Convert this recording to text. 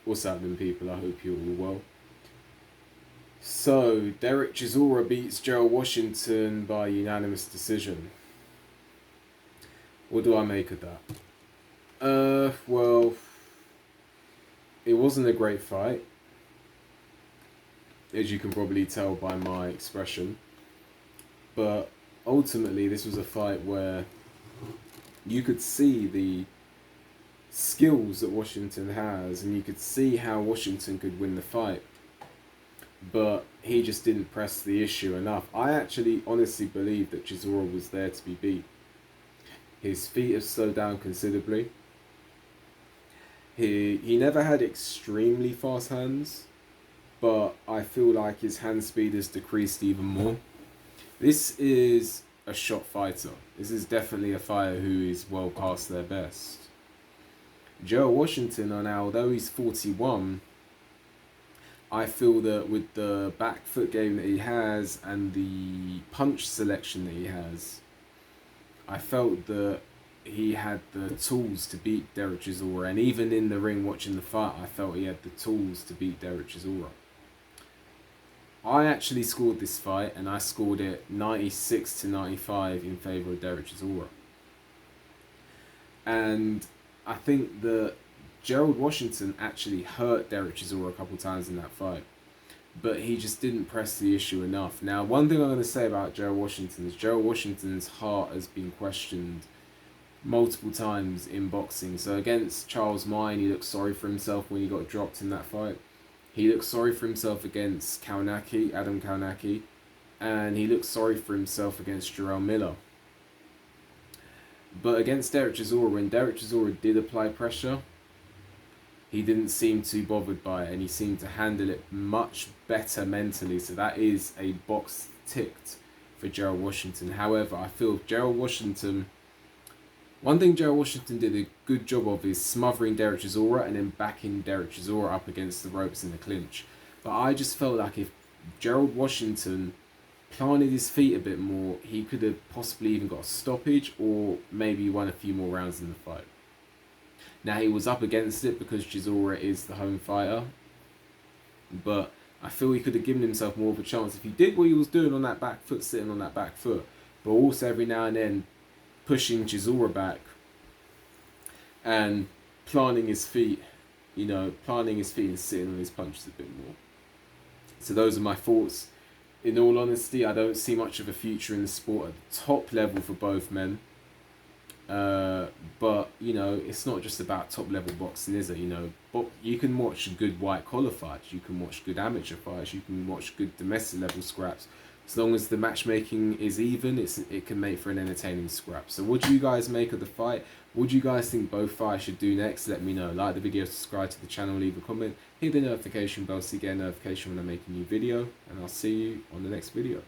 What's happening, people? I hope you're all well. So, Derek Chisora beats Gerald Washington by unanimous decision. What do I make of that? Well, it wasn't a great fight, as you can probably tell by my expression. But ultimately, this was a fight where you could see the skills that Washington has, and you could see how Washington could win the fight. But he just didn't press the issue enough. I actually honestly believe that Chisora was there to be beat. His feet have slowed down considerably. He never had extremely fast hands, but I feel like his hand speed has decreased even more. This is a shot fighter. This is definitely a fighter who is well past their best. Gerald Washington, although he's 41, I feel that with the back foot game that he has and the punch selection that he has, I felt that he had the tools to beat Derek Chisora. And even in the ring watching the fight, I felt he had the tools to beat Derek Chisora. I actually scored this fight, and I scored it 96-95 in favour of Derek Chisora. And I think that Gerald Washington actually hurt Derek Chisora a couple times in that fight, but he just didn't press the issue enough. Now, one thing I'm going to say about Gerald Washington is Gerald Washington's heart has been questioned multiple times in boxing. So against Charles Mine, he looked sorry for himself when he got dropped in that fight. He looked sorry for himself against Adam Kaunaki, and he looked sorry for himself against Jarrell Miller. But against Derek Chisora, when Derek Chisora did apply pressure, he didn't seem too bothered by it, and he seemed to handle it much better mentally. So that is a box ticked for Gerald Washington. However, I feel one thing Gerald Washington did a good job of is smothering Derek Chisora and then backing Derek Chisora up against the ropes in the clinch. But I just felt like if Gerald Washington planted his feet a bit more, he could have possibly even got a stoppage or maybe won a few more rounds in the fight. Now, he was up against it because Chisora is the home fighter, but I feel he could have given himself more of a chance if he did what he was doing on that back foot, sitting on that back foot, but also every now and then pushing Chisora back and planting his feet and sitting on his punches a bit more. So those are my thoughts. In all honesty, I don't see much of a future in the sport at the top level for both men. But, it's not just about top level boxing, is it? You can watch good white collar fights, you can watch good amateur fights, you can watch good domestic level scraps. As long as the matchmaking is even, it can make for an entertaining scrap. So what do you guys make of the fight? What do you guys think both fighters should do next? Let me know. Like the video, subscribe to the channel, leave a comment, hit the notification bell so you get a notification when I make a new video, and I'll see you on the next video.